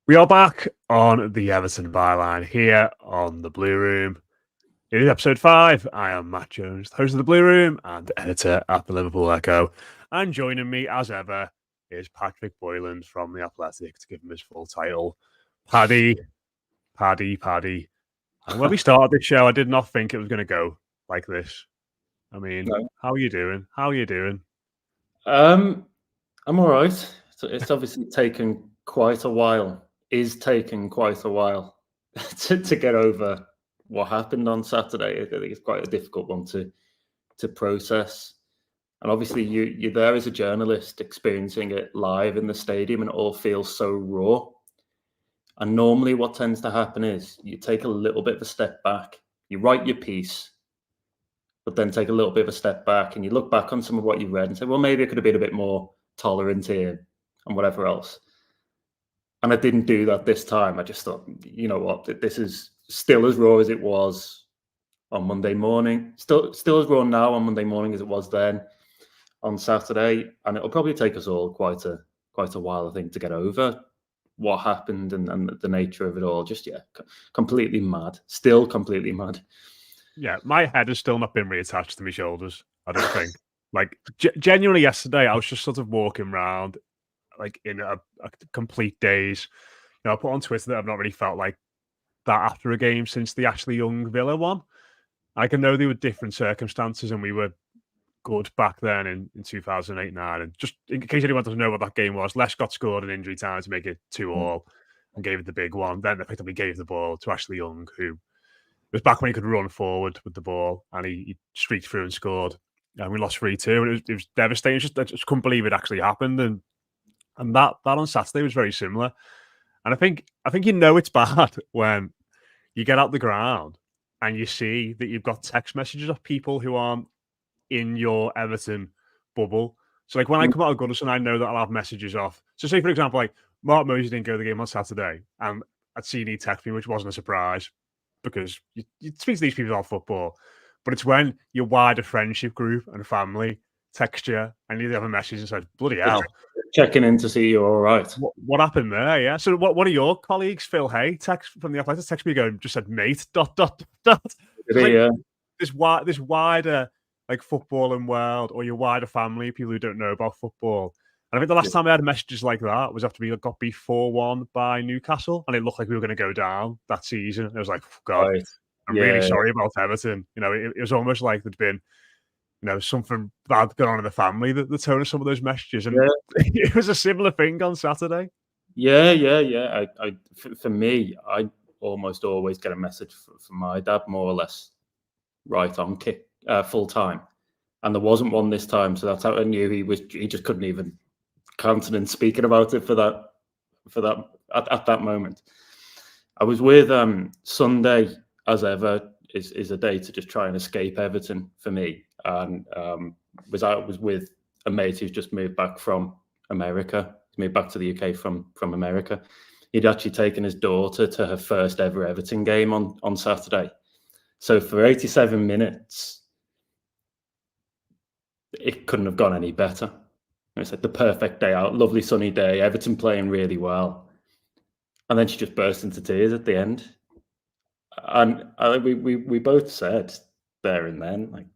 We are back on the Everton Byline here on the Blue Room. It is episode 5. I am Matt Jones, the host of the Blue Room and editor at the Liverpool Echo. And joining me, as ever, is Patrick Boylan from The Athletic to give him his full title. Paddy. And when we started this show, I did not think it was going to go like this. I mean, No. How are you doing? I'm all right. It's obviously taken quite a while. Is taking quite a while to get over what happened on Saturday. I think it's quite a difficult one to process. And obviously, you're there as a journalist experiencing it live in the stadium, and it all feels so raw. And normally, what tends to happen is you take a little bit of a step back, you write your piece, but then take a little bit of a step back and you look back on some of what you read and say, well, maybe I could have been a bit more tolerant here and whatever else. And I didn't do that this time. I just thought, you know what, this is still as raw as it was on Monday morning, still as raw now on Monday morning as it was then on Saturday. And it'll probably take us all quite a while, I think, to get over what happened and the nature of it all. Just, completely mad, still completely mad. Yeah, my head has still not been reattached to my shoulders, I don't think. Genuinely yesterday, I was just sort of walking around in a complete daze. I put on Twitter that I've not really felt like that after a game since the Ashley Young Villa one. I can know there were different circumstances and we were good back then in 2008-9. And just in case anyone doesn't know what that game was, Les got scored in injury time to make it 2-2 and gave it the big one. Then effectively gave the ball to Ashley Young, who it was back when he could run forward with the ball, and he streaked through and scored. And we lost 3-2, and it was devastating. I just couldn't believe it actually happened. And that on Saturday was very similar. And I think it's bad when you get out the ground and you see that you've got text messages of people who aren't in your Everton bubble. So when I come out of Goodison, I know that I'll have messages off. So say, for example, Mark Mosey didn't go to the game on Saturday, and I'd seen he text me, which wasn't a surprise, because you speak to these people about football, but it's when your wider friendship group and family text you and you have a message and says, bloody hell. Checking in to see you're all right. What happened there? Yeah. So one of your colleagues, Phil Hay, text from the Athletic, text me going, just said, mate, ... This wider footballing world, or your wider family, people who don't know about football. And I think the last time I had messages like that was after we got beat 4-1 by Newcastle, and it looked like we were going to go down that season. It was like, oh, God, right. I'm really sorry about Everton. It was almost like there'd been, something bad going on in the family, the tone of some of those messages. And it was a similar thing on Saturday. Yeah. For me, I almost always get a message from my dad, more or less, right on kick, full time. And there wasn't one this time, so that's how I knew he just couldn't even countenance speaking about it for that at that moment. I was with Sunday, as ever, is a day to just try and escape Everton for me. And was with a mate who's just moved back from America. He moved back to the UK from America. He'd actually taken his daughter to her first ever Everton game on Saturday. So for 87 minutes, it couldn't have gone any better. It's like the perfect day out, lovely sunny day, Everton playing really well. And then she just burst into tears at the end. And we both said there and then,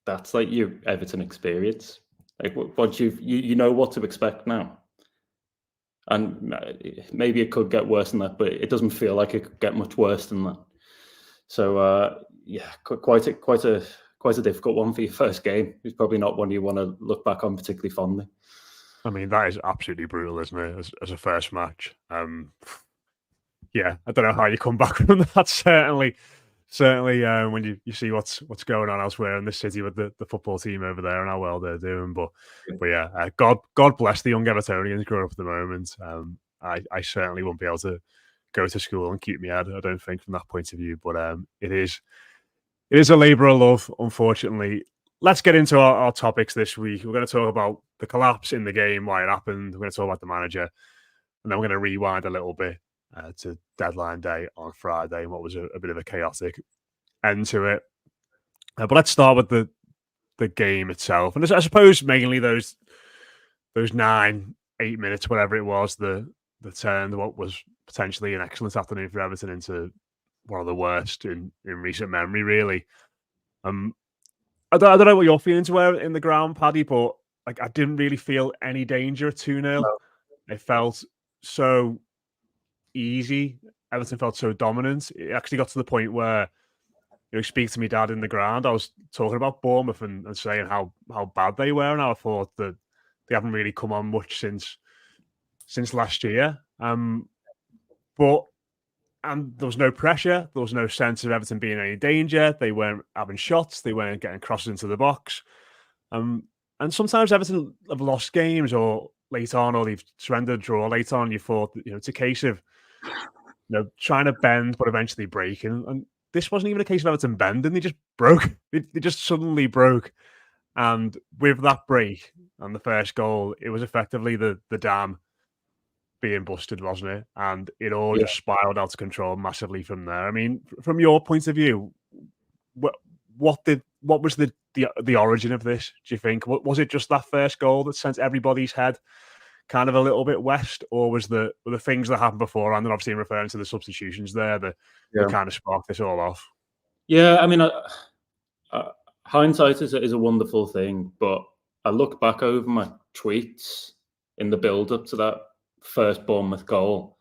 that's your Everton experience. Once you know what to expect now. And maybe it could get worse than that, but it doesn't feel like it could get much worse than that. So quite a difficult one for your first game. It's probably not one you want to look back on particularly fondly. I mean, that is absolutely brutal, isn't it? As a first match. Yeah, I don't know how you come back from that. Certainly, when you see what's going on elsewhere in the city with the football team over there and how well they're doing. But yeah, God bless the young Evertonians growing up at the moment. I certainly won't be able to go to school and keep me head, I don't think, from that point of view. But it is a labour of love, unfortunately. Let's get into our topics this week. We're going to talk about the collapse in the game, why it happened. We're going to talk about the manager, and then we're going to rewind a little bit to deadline day on Friday, and what was a bit of a chaotic end to it. But let's start with the game itself, and I suppose mainly those 9-8 minutes, whatever it was, the turned what was potentially an excellent afternoon for Everton into one of the worst in recent memory, really. I don't know what your feelings were in the ground, Paddy, but like I didn't really feel any danger at 2-0. No. It felt so easy. Everton felt so dominant. It actually got to the point where, speak to me dad in the ground. I was talking about Bournemouth and saying how bad they were, and I thought that they haven't really come on much since last year. But there was no pressure. There was no sense of Everton being in any danger. They weren't having shots. They weren't getting crosses into the box. And sometimes Everton have lost games or late on, or they've surrendered a draw late on. You thought, it's a case of trying to bend, but eventually breaking. And this wasn't even a case of Everton bending. They just broke. They just suddenly broke. And with that break and the first goal, it was effectively the dam being busted, wasn't it? And it all just spiraled out of control massively from there. I mean, from your point of view, what was the origin of this? Do you think was it just that first goal that sent everybody's head kind of a little bit west, or were the things that happened before, and then obviously referring to the substitutions there that kind of sparked this all off? Yeah, I mean, hindsight is a wonderful thing, but I look back over my tweets in the build-up to that first Bournemouth goal,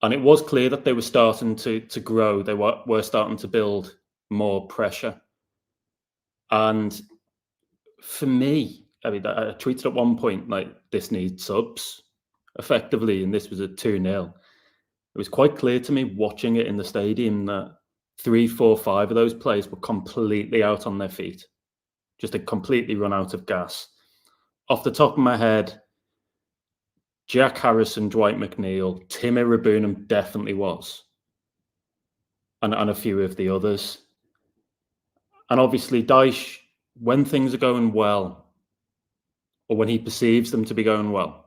and it was clear that they were starting to grow. They were starting to build more pressure. And for me, I mean, I tweeted at one point, like, this needs subs, effectively, and this was a 2-0. It was quite clear to me watching it in the stadium that 3, 4, 5 of those players were completely out on their feet. Just had completely run out of gas. Off the top of my head, Jack Harrison, Dwight McNeil, Tim Irabunum definitely was. And a few of the others. And obviously, Dyche, when things are going well, or when he perceives them to be going well,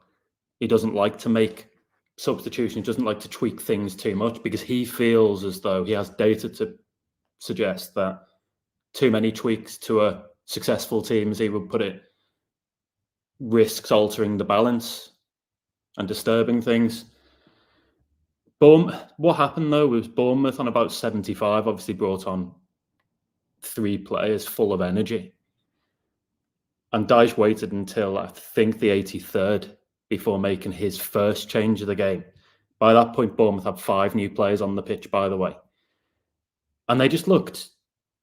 he doesn't like to make substitutions, doesn't like to tweak things too much, because he feels as though he has data to suggest that too many tweaks to a successful team, as he would put it, risks altering the balance and disturbing things. What happened though was Bournemouth on about 75 obviously brought on 3 players full of energy. And Dyche waited until I think the 83rd before making his first change of the game. By that point, Bournemouth had 5 new players on the pitch, by the way. And they just looked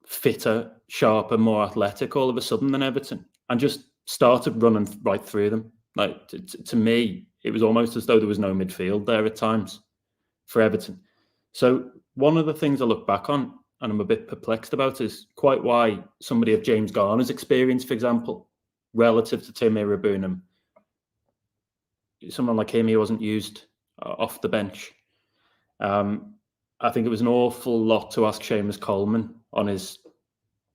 fitter, sharper, more athletic all of a sudden than Everton, and just started running right through them. Like, to me, it was almost as though there was no midfield there at times for Everton. So one of the things I look back on, and I'm a bit perplexed about, is quite why somebody of James Garner's experience, for example, relative to Tim Irabunum, someone like him, he wasn't used off the bench. I think it was an awful lot to ask Seamus Coleman on his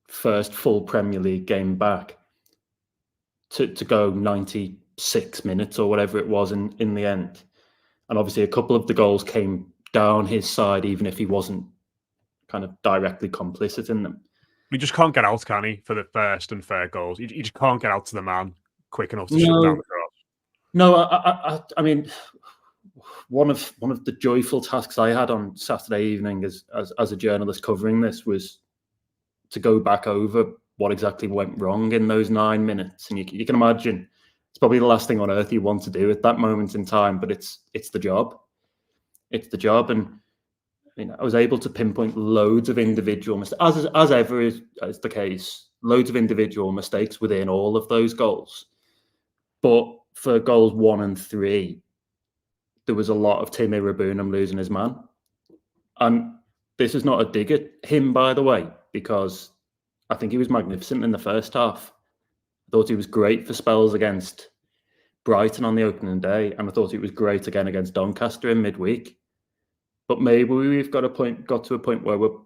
first full Premier League game back to go 96 minutes or whatever it was in the end. And obviously a couple of the goals came down his side, even if he wasn't kind of directly complicit in them. He just can't get out, can he, for the first and third goals? He just can't get out to the man quick enough to shut down the cross. No, I mean, one of the joyful tasks I had on Saturday evening as a journalist covering this was to go back over what exactly went wrong in those 9 minutes. And you can imagine it's probably the last thing on earth you want to do at that moment in time, but it's the job. It's the job. And I was able to pinpoint loads of individual mistakes, as ever is the case, loads of individual mistakes within all of those goals. But for goals 1 and 3, there was a lot of Tim Irabunum losing his man. And this is not a dig at him, by the way, because I think he was magnificent in the first half. I thought he was great for spells against Brighton on the opening day, and I thought he was great again against Doncaster in midweek. But maybe we've got to a point where we're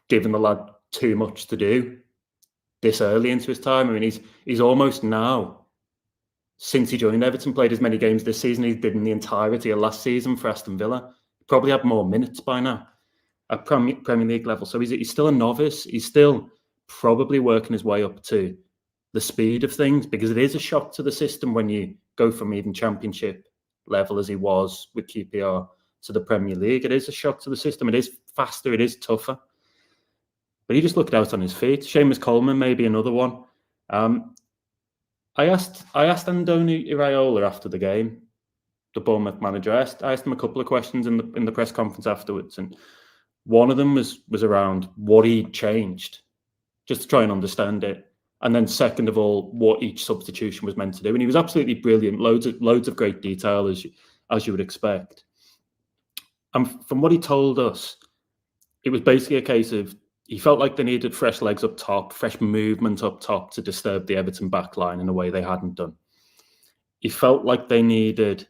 giving the lad too much to do this early into his time. I mean, he's almost now, since he joined Everton, played as many games this season as he did in the entirety of last season for Aston Villa. Probably had more minutes by now at Premier League level. So he's still a novice. He's still probably working his way up to the speed of things, because it is a shock to the system when you go from even Championship level as he was with QPR to the Premier League. It is a shock to the system. It is faster. It is tougher. But he just looked out on his feet. Seamus Coleman, maybe another one. I asked Andoni Iraola after the game, the Bournemouth manager. I asked him a couple of questions in the press conference afterwards, and one of them was around what he changed, just to try and understand it. And then second of all, what each substitution was meant to do. And he was absolutely brilliant. Loads of great detail, as you would expect. And from what he told us, it was basically a case of he felt like they needed fresh legs up top, fresh movement up top to disturb the Everton backline in a way they hadn't done. He felt like they needed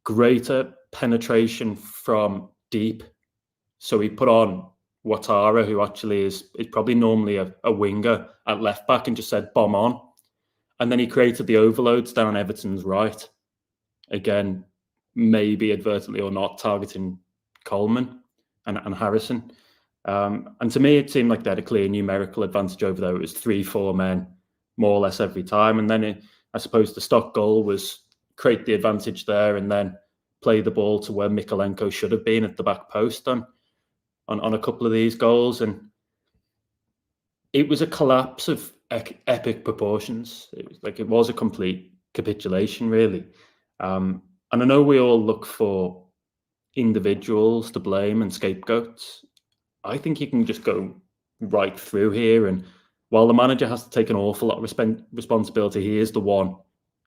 greater penetration from deep. So he put on Ouattara, who actually is probably normally a winger at left back, and just said bomb on. And then he created the overloads down Everton's right. Again, maybe advertently or not, targeting Coleman and Harrison. And to me, it seemed like they had a clear numerical advantage over there. It was 3-4 men, more or less every time. And then I suppose the stock goal was create the advantage there and then play the ball to where Mykolenko should have been at the back post on a couple of these goals. And it was a collapse of epic proportions. It was a complete capitulation, really. And I know we all look for individuals to blame and scapegoats. I think you can just go right through here. And while the manager has to take an awful lot of responsibility, he is the one,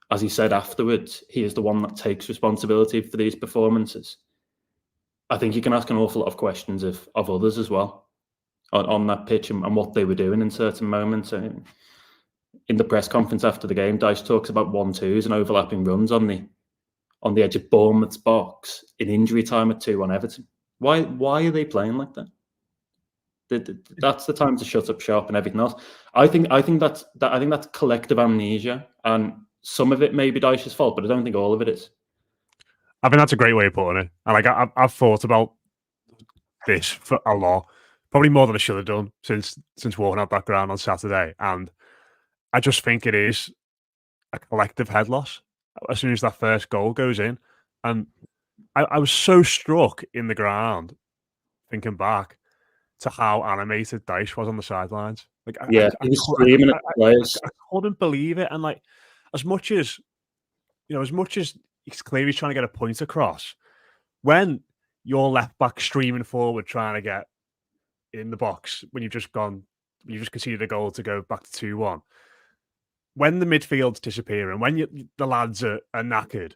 as he said afterwards, he is the one that takes responsibility for these performances. I think you can ask an awful lot of questions of others as well on that pitch and what they were doing in certain moments. And in the press conference after the game, Dyche talks about 1-2s and overlapping runs on the edge of Bournemouth's box in injury time at 2 on Everton. Why are they playing like that? That's the time to shut up shop and everything else. I think that's collective amnesia, and some of it may be Dyche's fault, but I don't think all of it is. I think that's a great way of putting it. And I've thought about this for a lot, probably more than I should have done since walking out that ground on Saturday. And I just think it is a collective head loss as soon as that first goal goes in. And I was so struck in the ground, thinking back to how animated Dyche was on the sidelines. He was screaming at the players. I couldn't believe it. And as much as it's clear he's trying to get a point across, when your left back streaming forward trying to get in the box when you've just conceded a goal to go back to 2-1, when the midfield's disappearing, when the lads are knackered,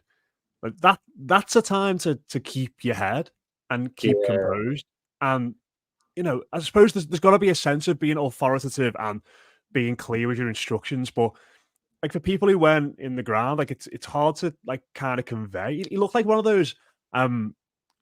that's a time to keep your head and keep composed. And I suppose there's got to be a sense of being authoritative and being clear with your instructions, but for people who weren't in the ground, it's hard to kind of convey. He looked like one of those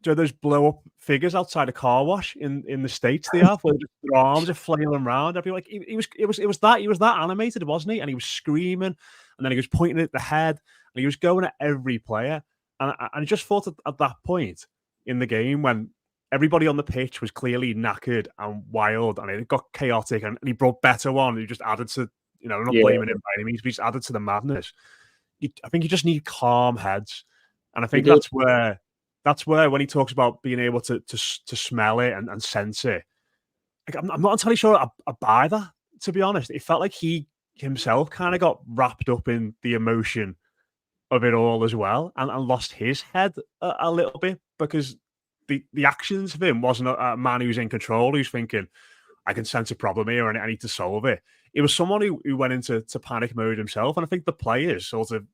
those blow up figures outside a car wash in the States they have, where their arms are flailing around. I'd be like, he was that animated, wasn't he? And he was screaming, and then he was pointing at the head, and he was going at every player. And I just thought at that point in the game when everybody on the pitch was clearly knackered and wild, and it got chaotic, and he brought better one who just added to, I'm not blaming him by any means, but he's added to the madness. I think you just need calm heads. And I think that's where when he talks about being able to smell it and sense it, I'm not entirely sure I buy that, to be honest. It felt like he himself kind of got wrapped up in the emotion of it all as well, and lost his head a little bit, because the actions of him wasn't a man who's in control, who's thinking, I can sense a problem here and I need to solve it. It was someone who went into panic mode himself. And I think the players sort of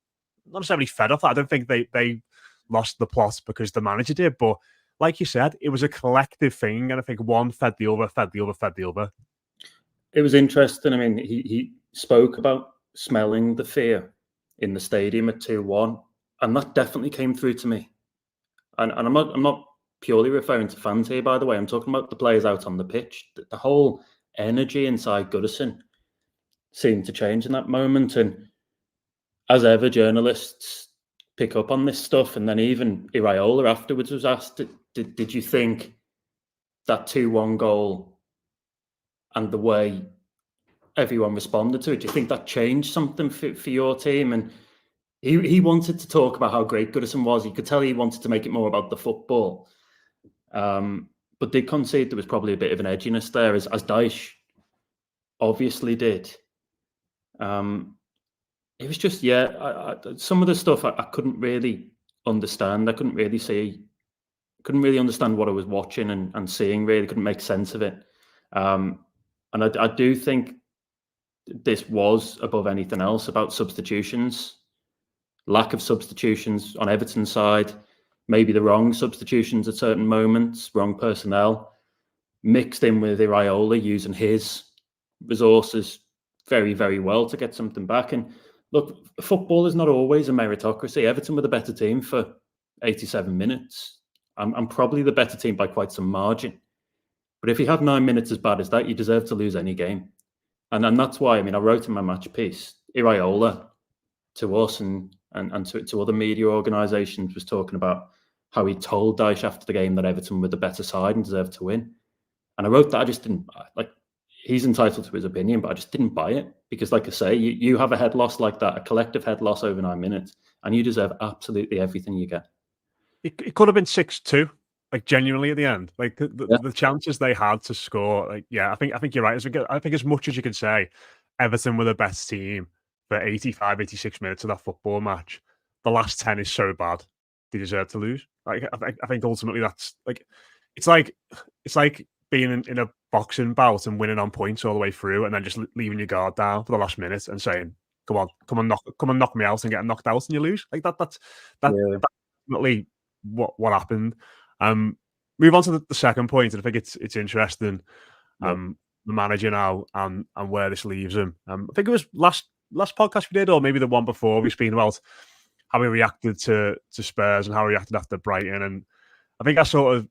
not necessarily fed off that. I don't think they lost the plot because the manager did. But like you said, it was a collective thing. And I think one fed the other, fed the other, fed the other. It was interesting. I mean, he spoke about smelling the fear in the stadium at 2-1. And that definitely came through to me. And I'm not purely referring to fans here, by the way. I'm talking about the players out on the pitch. The whole energy inside Goodison seemed to change in that moment. And as ever, journalists pick up on this stuff. And then even Iraola afterwards was asked, did you think that 2-1 goal and the way everyone responded to it, do you think that changed something for your team? And He wanted to talk about how great Goodison was. You could tell he wanted to make it more about the football. But did concede there was probably a bit of an edginess there, as Dyche obviously did. It was just, some of the stuff I couldn't really understand. I couldn't really understand what I was watching and seeing, really couldn't make sense of it. And I do think this was, above anything else, about substitutions. Lack of substitutions on Everton's side, maybe the wrong substitutions at certain moments, wrong personnel, mixed in with Iraola using his resources very, very well to get something back. And look, football is not always a meritocracy. Everton were the better team for 87 minutes. I'm probably the better team by quite some margin. But if you have 9 minutes as bad as that, you deserve to lose any game. And that's why, I wrote in my match piece, Iraola to us and to other media organisations was talking about how he told Dyche after the game that Everton were the better side and deserved to win. And I wrote that I just didn't, he's entitled to his opinion, but I just didn't buy it. Because like I say, you have a head loss like that, a collective head loss over 9 minutes, and you deserve absolutely everything you get. It could have been 6-2, genuinely at the end. The chances they had to score, I think you're right. I think as much as you can say, Everton were the best team for 85, 86 minutes of that football match. The last 10 is so bad, they deserve to lose. I think ultimately that's it's like being in a boxing bout and winning on points all the way through, and then just leaving your guard down for the last minute and saying, "Come on, knock me out," and get knocked out and you lose. That's ultimately what happened. Move on to the second point, and I think it's interesting. The manager now and where this leaves him. I think it was last podcast we did, or maybe the one before, we speaking about how he reacted to Spurs and how he reacted after Brighton. And I think I sort of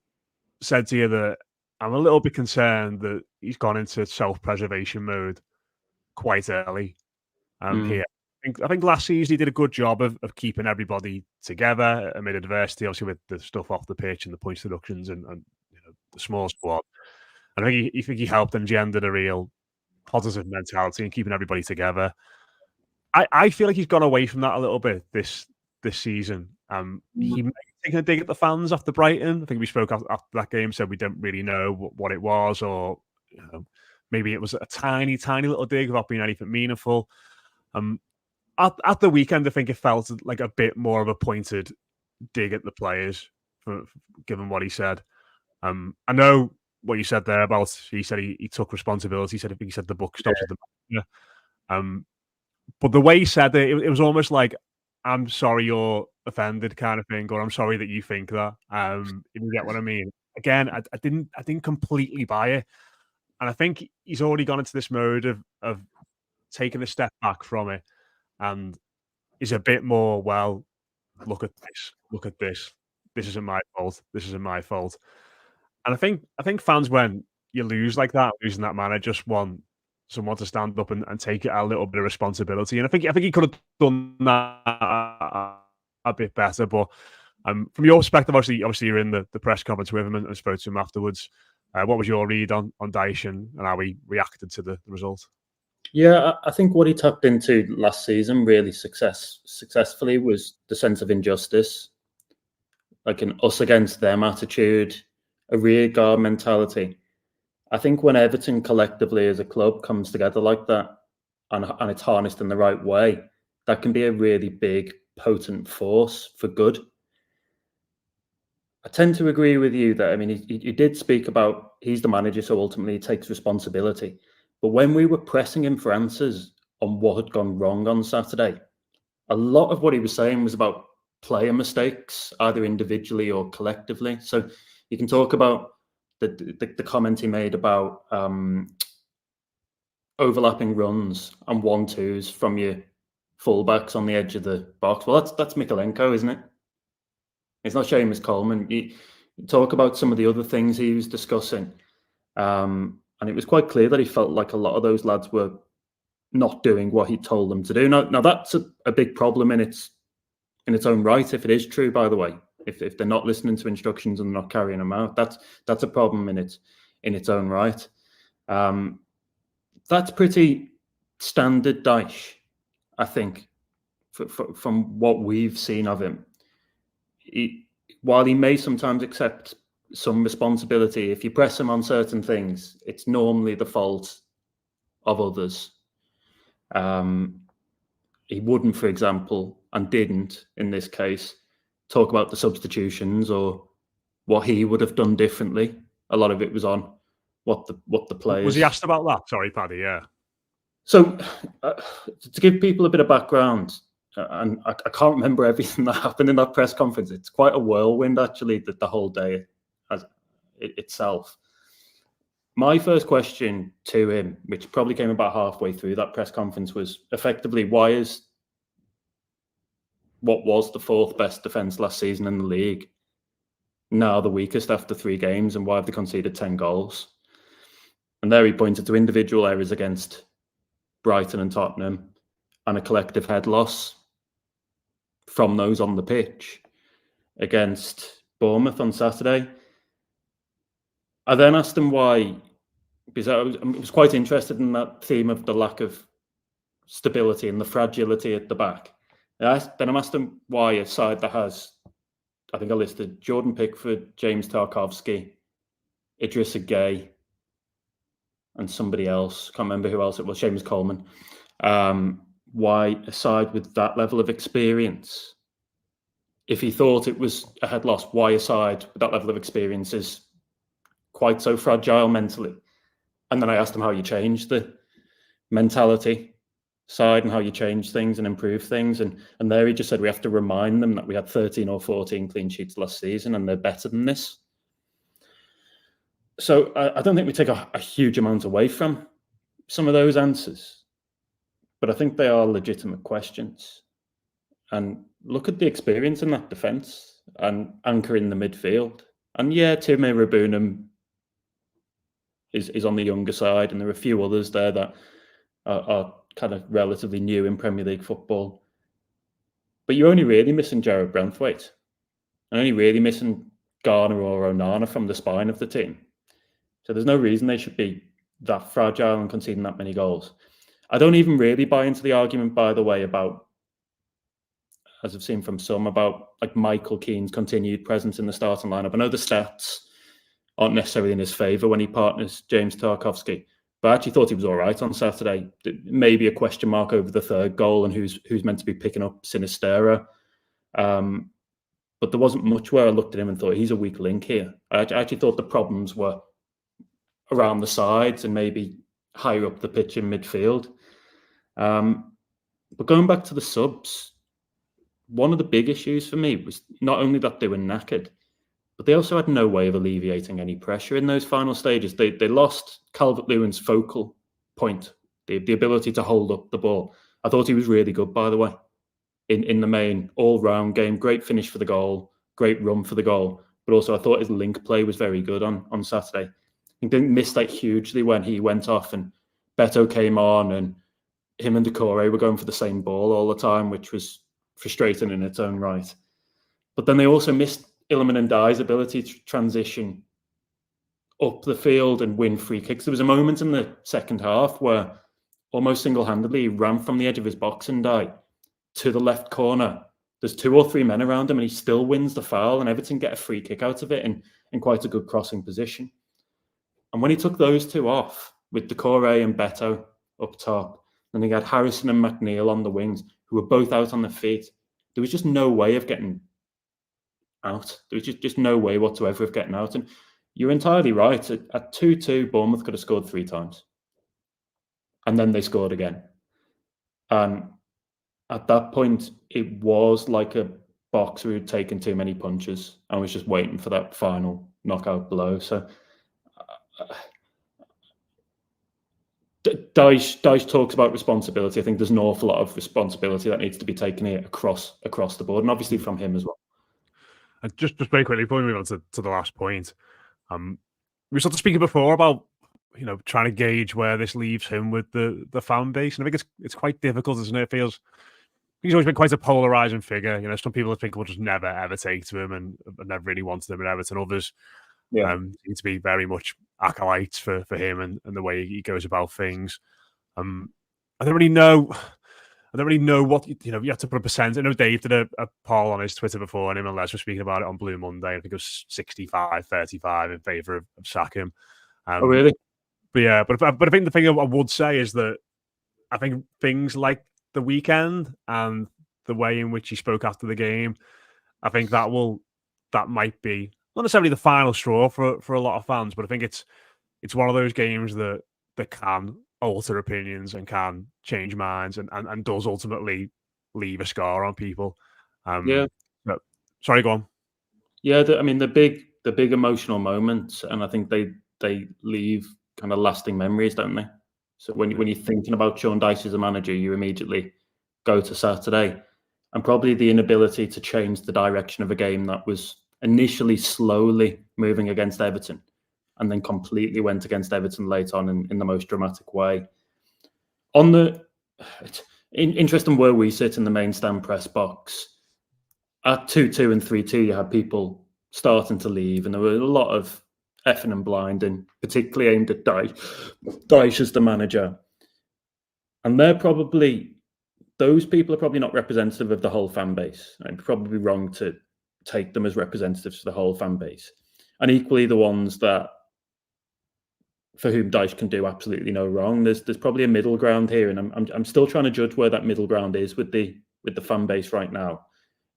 said to you that I'm a little bit concerned that he's gone into self-preservation mode quite early here. I think last season he did a good job of keeping everybody together amid adversity, obviously with the stuff off the pitch and the points deductions and the small squad. And I think he helped engendered a real positive mentality and keeping everybody together. I feel like he's gone away from that a little bit this season. He may have taken a dig at the fans after Brighton. I think we spoke after that game, said we didn't really know what it was, or maybe it was a tiny, tiny little dig without being anything meaningful. At the weekend, I think it felt like a bit more of a pointed dig at the players, given what he said. I know what you said there about, he said he took responsibility. He said the buck stops with the manager. But the way he said it was almost like, "I'm sorry you're offended," kind of thing, or "I'm sorry that you think that." If you get what I mean. Again, I didn't completely buy it, and I think he's already gone into this mode of taking a step back from it, and is a bit more, well, look at this. This isn't my fault. This isn't my fault. And I think fans, when you lose like that, losing that manner, just want someone to stand up and take a little bit of responsibility. And I think he could have done that a bit better. But from your perspective, obviously you're in the press conference with him and spoke to him afterwards. What was your read on Dyche and how he reacted to the result? Yeah, I think what he tapped into last season really successfully was the sense of injustice, like an us against them attitude, a rearguard mentality. I think when Everton collectively as a club comes together like that and it's harnessed in the right way, that can be a really big, potent force for good. I tend to agree with you that, he did speak about he's the manager, so ultimately he takes responsibility. But when we were pressing him for answers on what had gone wrong on Saturday, a lot of what he was saying was about player mistakes, either individually or collectively. So you can talk about the comment he made about overlapping runs and 1-2s from your fullbacks on the edge of the box. Well, that's Mikalenko, isn't it? It's not Seamus Coleman. You talk about some of the other things he was discussing, and it was quite clear that he felt like a lot of those lads were not doing what he told them to do. Now that's a big problem in its own right, if it is true, by the way. If they're not listening to instructions and not carrying them out, that's a problem in its own right. That's pretty standard Dyche, I think, from what we've seen of him, while he may sometimes accept some responsibility, if you press him on certain things, it's normally the fault of others. He wouldn't, for example, and didn't in this case, talk about the substitutions or what he would have done differently. A lot of it was on what the players. Was he asked about that? Sorry, Paddy. Yeah. So to give people a bit of background, and I can't remember everything that happened in that press conference. It's quite a whirlwind, actually, the whole day itself. My first question to him, which probably came about halfway through that press conference, was effectively, why is what was the fourth best defence last season in the league now the weakest after 3 games, and why have they conceded 10 goals? And there he pointed to individual errors against Brighton and Tottenham and a collective head loss from those on the pitch against Bournemouth on Saturday. I then asked him why, because I was quite interested in that theme of the lack of stability and the fragility at the back. Then I asked him why a side that has, I think I listed Jordan Pickford, James Tarkowski, Idrissa Gueye, and somebody else, can't remember who else it was, Seamus Coleman. Why a side with that level of experience, if he thought it was a head loss, why a side with that level of experience is quite so fragile mentally? And then I asked him how you change the mentality side and how you change things and improve things. And there he just said, we have to remind them that we had 13 or 14 clean sheets last season and they're better than this. So I don't think we take a huge amount away from some of those answers, but I think they are legitimate questions. And look at the experience in that defence and anchor in the midfield. And yeah, Tim Rabunam is on the younger side, and there are a few others there that are kind of relatively new in Premier League football. But you're only really missing Jared Branthwaite, and only really missing Garner or Onana from the spine of the team. So there's no reason they should be that fragile and conceding that many goals. I don't even really buy into the argument, by the way, about, as I've seen from some, about like Michael Keane's continued presence in the starting lineup. I know the stats aren't necessarily in his favour when he partners James Tarkowski, but I actually thought he was all right on Saturday. Maybe a question mark over the third goal and who's meant to be picking up Sinistera. But there wasn't much where I looked at him and thought he's a weak link here. I actually thought the problems were around the sides and maybe higher up the pitch in midfield. But going back to the subs, one of the big issues for me was not only that they were knackered, but they also had no way of alleviating any pressure in those final stages. They lost Calvert-Lewin's focal point, the ability to hold up the ball. I thought he was really good, by the way, in the main all-round game. Great finish for the goal, great run for the goal. But also I thought his link play was very good on Saturday. He didn't miss that hugely when he went off and Beto came on and him and Decore were going for the same ball all the time, which was frustrating in its own right. But then they also missed Iliman Ndiaye's ability to transition up the field and win free kicks. There was a moment in the second half where almost single-handedly he ran from the edge of his box and Ndiaye to the left corner. There's 2 or 3 men around him and he still wins the foul, and Everton get a free kick out of it in quite a good crossing position. And when he took those 2 off with Decore and Beto up top, and he had Harrison and McNeil on the wings, who were both out on their feet, there was just no way of getting out. There was just no way whatsoever of getting out. And you're entirely right. At 2-2, Bournemouth could have scored 3 times. And then they scored again. And at that point, it was like a boxer who'd taken too many punches and was just waiting for that final knockout blow. So Dyche talks about responsibility. I think there's an awful lot of responsibility that needs to be taken here across the board, and obviously from him as well. And just very quickly, before we move on to the last point, we were sort of speaking before about trying to gauge where this leaves him with the fan base, and I think it's quite difficult, isn't it? It feels he's always been quite a polarizing figure. Some people think will just never ever take to him and never really wanted him at Everton. Others seem to be very much acolytes for him and the way he goes about things. I don't really know. I don't really know what, you have to put a percent. I know Dave did a poll on his Twitter before, and him and Les were speaking about it on Blue Monday. I think it was 65-35 in favour of sacking. Oh, really? But yeah, but I think the thing I would say is that I think things like the weekend and the way in which he spoke after the game, I think that might be not necessarily the final straw for a lot of fans, but I think it's one of those games that can alter opinions and can change minds and does ultimately leave a scar on people. Yeah. But, sorry, go on. Yeah, the big emotional moments, and I think they leave kind of lasting memories, don't they? So when you're thinking about Sean Dyche as a manager, you immediately go to Saturday, and probably the inability to change the direction of a game that was initially slowly moving against Everton, and then completely went against Everton late on in the most dramatic way. Interesting where we sit in the main stand press box. At 2-2 and 3-2, you had people starting to leave, and there were a lot of effing and blinding, particularly aimed at Dyche as the manager. And those people are probably not representative of the whole fan base. I'm probably wrong to take them as representatives of the whole fan base. And equally, the ones for whom Dyche can do absolutely no wrong. There's probably a middle ground here, and I'm still trying to judge where that middle ground is with the fan base right now,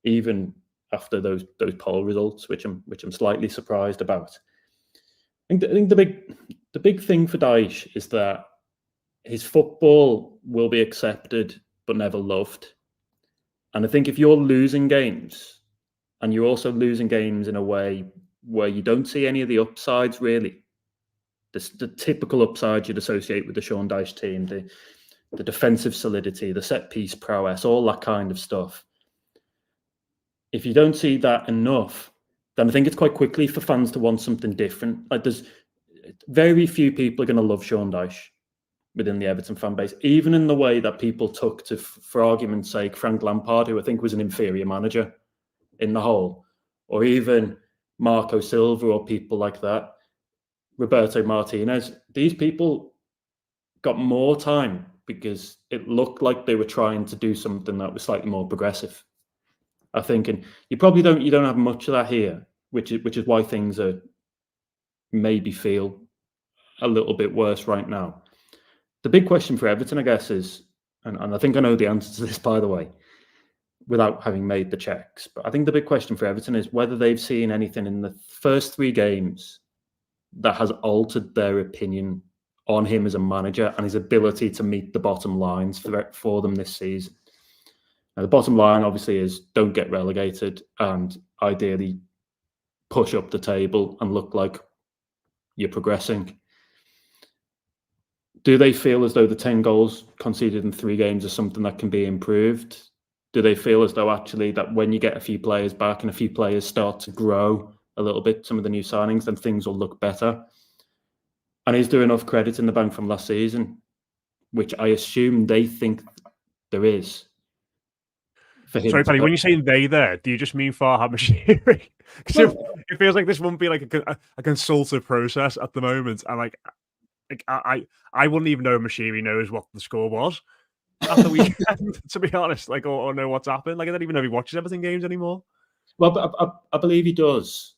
even after those poll results, which I'm slightly surprised about. I think the big thing for Dyche is that his football will be accepted but never loved. And I think if you're losing games, and you're also losing games in a way where you don't see any of the upsides really, the typical upsides you'd associate with the Sean Dyche team, the defensive solidity, the set piece prowess, all that kind of stuff. If you don't see that enough, then I think it's quite quickly for fans to want something different. Like, there's very few people are going to love Sean Dyche within the Everton fan base, even in the way that people took to, for argument's sake, Frank Lampard, who I think was an inferior manager in the whole, or even Marco Silva or people like that, Roberto Martinez. These people got more time because it looked like they were trying to do something that was slightly more progressive, I think. And you don't have much of that here, which is why things are maybe feel a little bit worse right now. The big question for Everton, I guess, is, and I think I know the answer to this, by the way, without having made the checks, but I think the big question for Everton is whether they've seen anything in the first 3 games that has altered their opinion on him as a manager and his ability to meet the bottom lines for them this season. Now, the bottom line, obviously, is don't get relegated and ideally push up the table and look like you're progressing. Do they feel as though the 10 goals conceded in 3 games is something that can be improved? Do they feel as though actually that when you get a few players back and a few players start to grow a little bit, some of the new signings, then things will look better? And is there enough credit in the bank from last season, which I assume they think there is, for him? Sorry, Paddy, when you're saying they there, do you just mean Farhad Moshiri? Because it feels like this wouldn't be like a consultative process at the moment. And like I wouldn't even know Moshiri knows what the score was at the weekend, to be honest, like, or know what's happened. Like, I don't even know if he watches Everton games anymore. Well, I believe he does,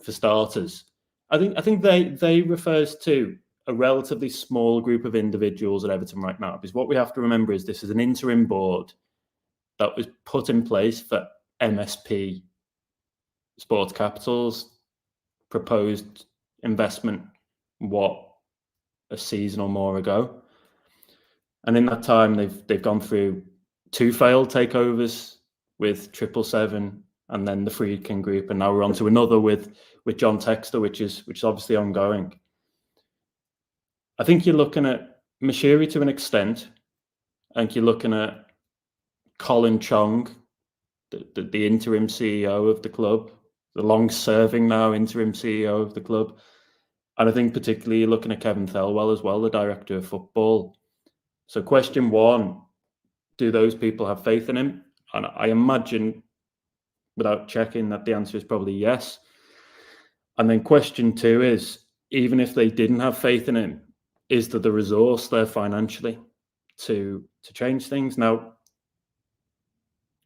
for starters. I think they refers to a relatively small group of individuals at Everton right now, because what we have to remember is this is an interim board that was put in place for MSP Sports Capital's proposed investment, a season or more ago. And in that time, they've gone through 2 failed takeovers with 777 and then the Friedkin Group, and now we're on to another with John Textor, which is obviously ongoing. I think you're looking at Moshiri to an extent. I think you're looking at Colin Chong, the interim CEO of the club, the long-serving now interim CEO of the club. And I think particularly you're looking at Kevin Thelwell as well, the director of football. So question 1, do those people have faith in him? And I imagine, without checking, that the answer is probably yes. And then question 2 is, even if they didn't have faith in him, is there the resource there financially to change things? Now,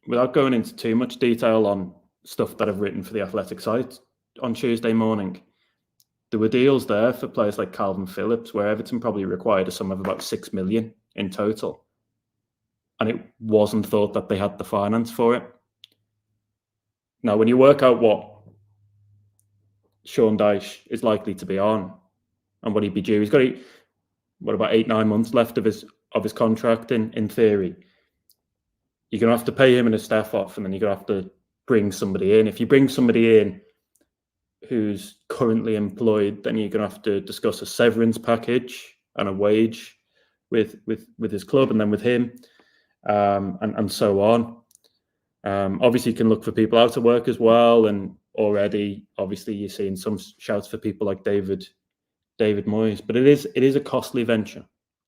without going into too much detail on stuff that I've written for the Athletic site on Tuesday morning, there were deals there for players like Calvin Phillips, where Everton probably required a sum of about 6 million in total. And it wasn't thought that they had the finance for it. Now, when you work out what Sean Dyche is likely to be on and what he'd be due, he's got about 8-9 months left of his contract in theory. You're going to have to pay him and his staff off, and then you're going to have to bring somebody in. If you bring somebody in who's currently employed, then you're going to have to discuss a severance package and a wage with his club and then with him, and so on. Obviously, you can look for people out of work as well, and already, obviously, you're seeing some shouts for people like David Moyes. But it is a costly venture,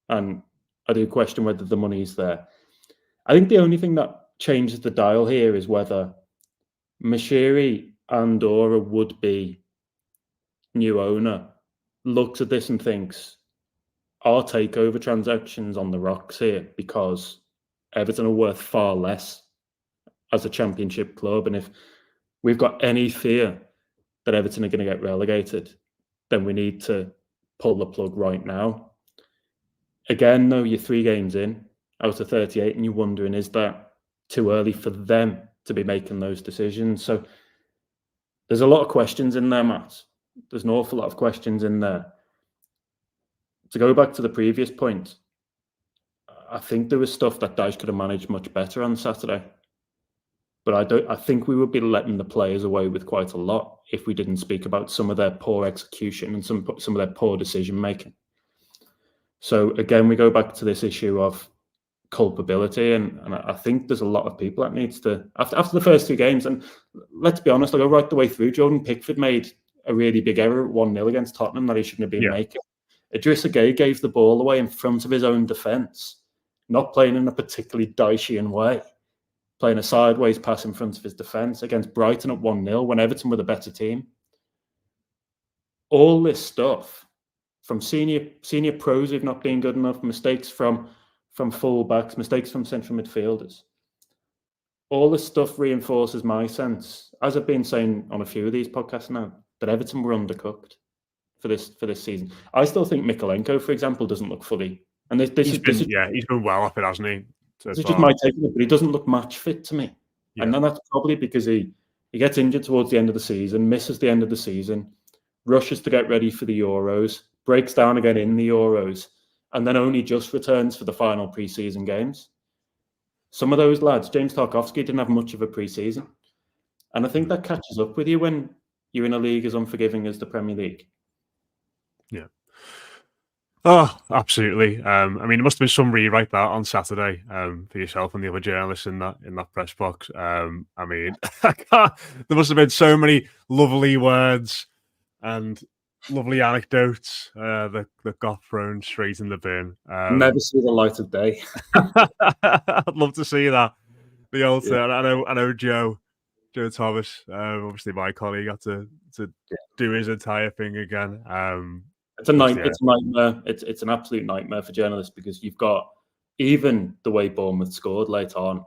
and I do question whether the money's there. I think the only thing that changes the dial here is whether Moshiri and/or a would-be new owner looks at this and thinks, our takeover transactions on the rocks here because Everton are worth far less as a championship club. And if we've got any fear that Everton are going to get relegated, then we need to pull the plug right now. Again, though, you're 3 games in out of 38 and you're wondering, is that too early for them to be making those decisions? So there's a lot of questions in there, Matt. There's an awful lot of questions in there. To go back to the previous point, I think there was stuff that Dyche could have managed much better on Saturday. But I think we would be letting the players away with quite a lot if we didn't speak about some of their poor execution and some of their poor decision making. So again, we go back to this issue of culpability, and I think there's a lot of people that needs to, after the first 2 games, and let's be honest, I'll go right the way through. Jordan Pickford made a really big error at 1-0 against Tottenham that he shouldn't have been making. Idrissa Gueye gave the ball away in front of his own defence, not playing in a particularly Dychean way, playing a sideways pass in front of his defence against Brighton at 1-0 when Everton were the better team. All this stuff from senior pros who've not been good enough, mistakes from full-backs, mistakes from central midfielders. All this stuff reinforces my sense, as I've been saying on a few of these podcasts now, that Everton were undercooked for this season. I still think Mikolenko, for example, doesn't look fully. And he's been well up it, hasn't he? This is just my take on it, but he doesn't look match fit to me. Yeah. And then that's probably because he gets injured towards the end of the season, misses the end of the season, rushes to get ready for the Euros, breaks down again in the Euros, and then only just returns for the final pre-season games. Some of those lads, James Tarkowski, didn't have much of a pre-season. And I think that catches up with you when you're in a league as unforgiving as the Premier League. Yeah. Oh, absolutely. I mean, there must have been some rewrite that on Saturday for yourself and the other journalists in that press box. I mean, there must have been so many lovely words and lovely anecdotes that got thrown straight in the bin. Never see the light of day. I'd love to see that. The old I know Joe Thomas, obviously my colleague, got to do his entire thing again. It's a nightmare. It's an absolute nightmare for journalists because you've got, even the way Bournemouth scored late on,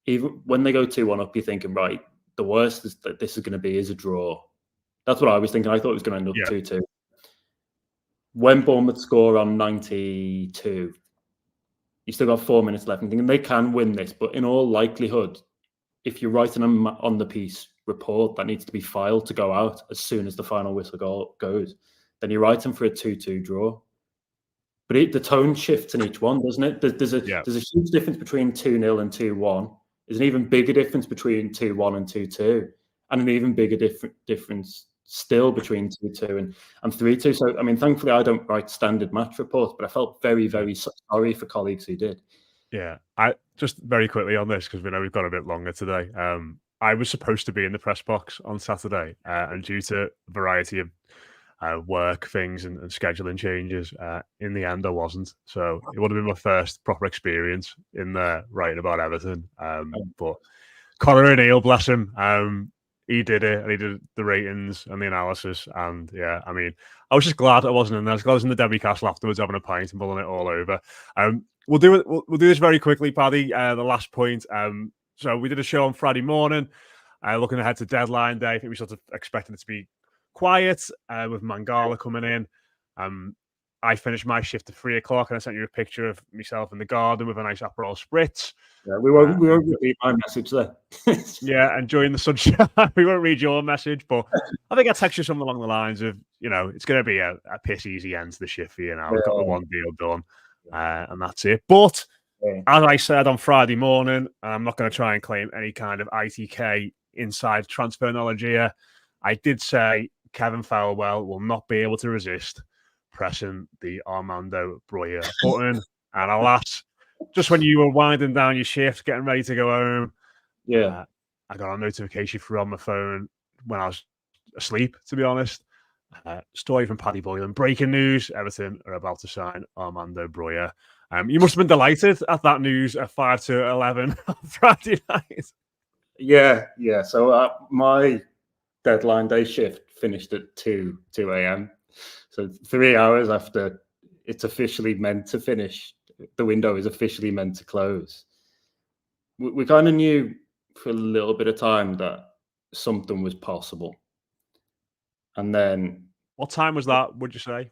even when they go 2-1 up, you're thinking, right, the worst is that this is going to be is a draw. That's what I was thinking. I thought it was going to end up 2-2. When Bournemouth score on 92, you still got 4 minutes left. I'm thinking they can win this, but in all likelihood, if you're writing on the piece report that needs to be filed to go out as soon as the final whistle goes, then you're writing for a 2-2 draw. But the tone shifts in each one, doesn't it? There's a huge difference between 2-0 and 2-1. There's an even bigger difference between 2-1 and 2-2, and an even bigger difference still between 2-2 and 3-2. So, I mean, thankfully, I don't write standard match reports, but I felt very, very sorry for colleagues who did. Yeah, I just very quickly on this, because we know we've got a bit longer today. I was supposed to be in the press box on Saturday, and due to a variety of work things and scheduling changes, in the end I wasn't. So it would have been my first proper experience in there writing about Everton. But Conor O'Neill, bless him, he did it, and he did the ratings and the analysis. And yeah, I mean, I was just glad I wasn't in there. I was glad I was in the Demi Castle afterwards having a pint and pulling it all over. We'll do it. We'll do this very quickly, Paddy. The last point. So we did a show on Friday morning, looking ahead to deadline day. I think we sort of expected it to be quiet with Mangala coming in. I finished my shift at 3:00, and I sent you a picture of myself in the garden with a nice Aperol Spritz. Yeah, we won't repeat my message there. Yeah, enjoying the sunshine. We won't read your message, but I think I text you something along the lines of, it's going to be a piss easy end to the shift for you now. We've got the one deal done, and that's it. But as I said on Friday morning, I'm not going to try and claim any kind of ITK inside transfer knowledge here. I did say Kevin Fowlwell will not be able to resist pressing the Armando Broja button. And alas, just when you were winding down your shift, getting ready to go home, I got a notification through on my phone when I was asleep, to be honest. Story from Paddy Boylan. Breaking news, Everton are about to sign Armando Broja. You must have been delighted at that news at 5 to 11 on Friday night. Yeah. So my deadline day shift finished at 2 a.m. So 3 hours after it's officially meant to finish, the window is officially meant to close. We kind of knew for a little bit of time that something was possible. And then... What time was that, would you say?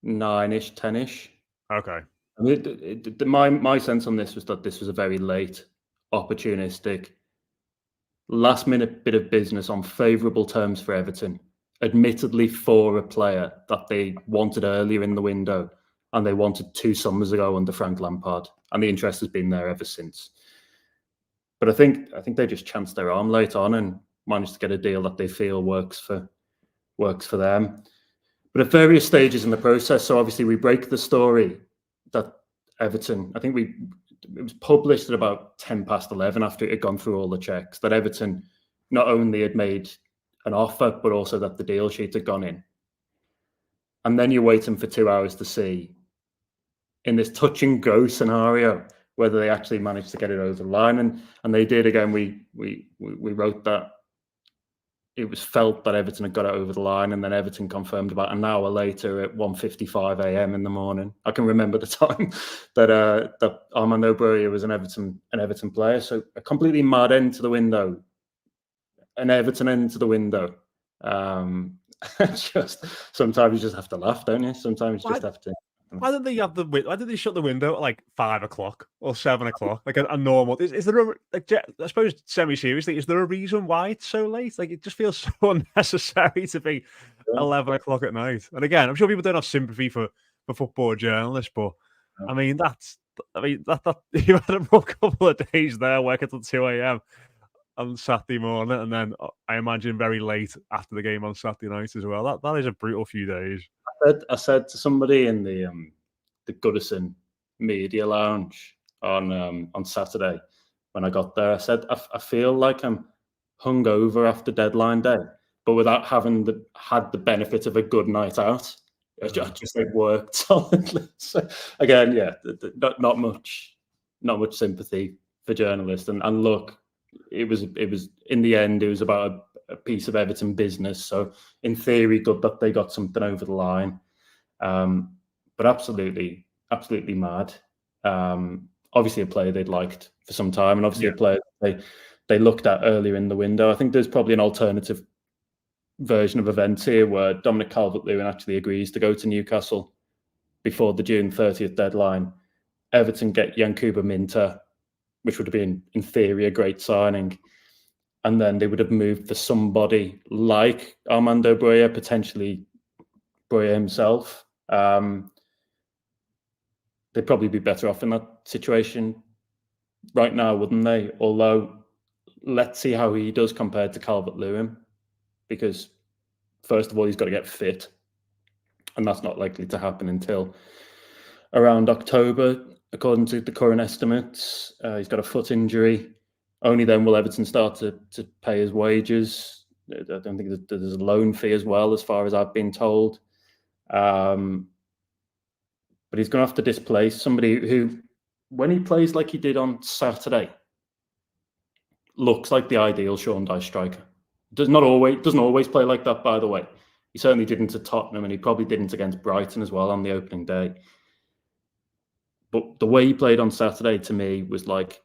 9-ish, 10-ish. Okay. I mean, my sense on this was that this was a very late, opportunistic, last-minute bit of business on favourable terms for Everton, admittedly for a player that they wanted earlier in the window and they wanted 2 summers ago under Frank Lampard, and the interest has been there ever since. But I think they just chanced their arm late on and managed to get a deal that they feel works for them. But at various stages in the process, so obviously we break the story that Everton, I think it was published at about 10 past 11 after it had gone through all the checks, that Everton not only had made an offer, but also that the deal sheet had gone in. And then you're waiting for 2 hours to see, in this touch and go scenario, whether they actually managed to get it over the line. And they did. Again, we wrote that it was felt that Everton had got it over the line, and then Everton confirmed about an hour later at 1:55 a.m. in the morning. I can remember the time that Armando Broja was an Everton player. So a completely mad end to the window, an Everton end to the window. Just sometimes you just have to laugh, don't you? Sometimes you just have to. Why did they shut the window at like 5 o'clock or 7 o'clock? Like a normal. Is there I suppose semi-seriously, is there a reason why it's so late? Like, it just feels so unnecessary to be 11 o'clock at night. And again, I'm sure people don't have sympathy for football journalists, but I mean that you had a rough couple of days there working till 2 a.m. on Saturday morning, and then I imagine very late after the game on Saturday night as well. That is a brutal few days. I said to somebody in the Goodison Media Lounge on Saturday when I got there, I said, I feel like I'm hungover after deadline day, but without having had the benefit of a good night out. I just worked solidly. So again, not much sympathy for journalists. And look, it was in the end, it was about a piece of Everton business. So in theory, good that they got something over the line. But absolutely mad. Obviously a player they'd liked for some time, and obviously a player they looked at earlier in the window. I think there's probably an alternative version of events here where Dominic Calvert-Lewin actually agrees to go to Newcastle before the June 30th deadline. Everton get Yankuba Minter, which would have been, in theory, a great signing. And then they would have moved for somebody like Armando Broja, potentially Broja himself. They'd probably be better off in that situation right now, wouldn't they? Although, let's see how he does compared to Calvert-Lewin, because first of all, he's got to get fit, and that's not likely to happen until around October, according to the current estimates. He's got a foot injury. Only then will Everton start to pay his wages. I don't think there's a loan fee as well, as far as I've been told. But he's going to have to displace somebody who, when he plays like he did on Saturday, looks like the ideal Sean Dyche striker. Doesn't always play like that, by the way. He certainly didn't at Tottenham, and he probably didn't against Brighton as well on the opening day. But the way he played on Saturday to me was like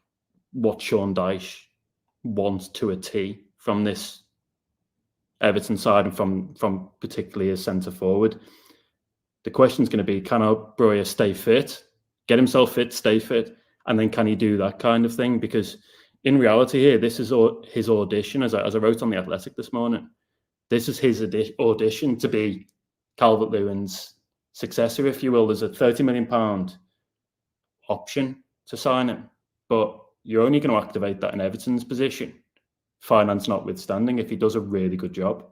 what Sean Dyche wants to a T from this Everton side and from particularly his centre forward. The question is going to be, can Broja stay fit, get himself fit, stay fit, and then can he do that kind of thing? Because in reality here, this is his audition, as I wrote on The Athletic this morning. This is his audition to be Calvert-Lewin's successor, if you will. There's a £30 million option to sign him, but you're only going to activate that in Everton's position, finance notwithstanding, if he does a really good job.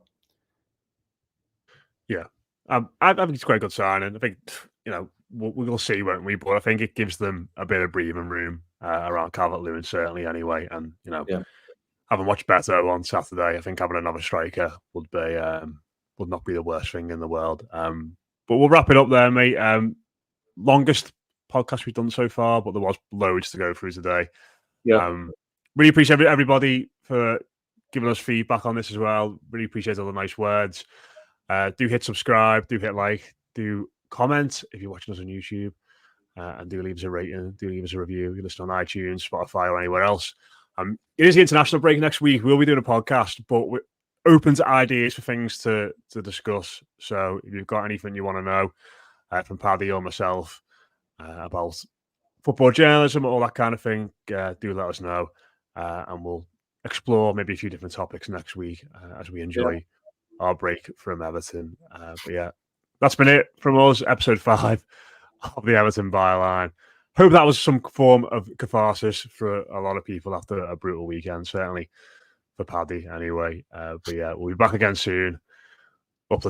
Yeah. I think it's quite a good signing. I think, we'll see, won't we? But I think it gives them a bit of breathing room around Calvert-Lewin, certainly, anyway. And, having watched Beto on Saturday, I think having another striker would not be the worst thing in the world. But we'll wrap it up there, mate. Longest podcast we've done so far, but there was loads to go through today. Yeah. Really appreciate everybody for giving us feedback on this as well. Really appreciate all the nice words. Do hit subscribe, do hit like, do comment if you're watching us on YouTube, and do leave us a rating, do leave us a review. You listen on iTunes, Spotify, or anywhere else. It is the international break next week. We'll be doing a podcast, but we're open to ideas for things to discuss. So if you've got anything you want to know from Paddy or myself about football journalism, all that kind of thing, do let us know, and we'll explore maybe a few different topics next week as we enjoy our break from Everton. But yeah, that's been it from us, episode 5 of the Everton Byline. Hope that was some form of catharsis for a lot of people after a brutal weekend, certainly for Paddy anyway. But yeah, we'll be back again soon.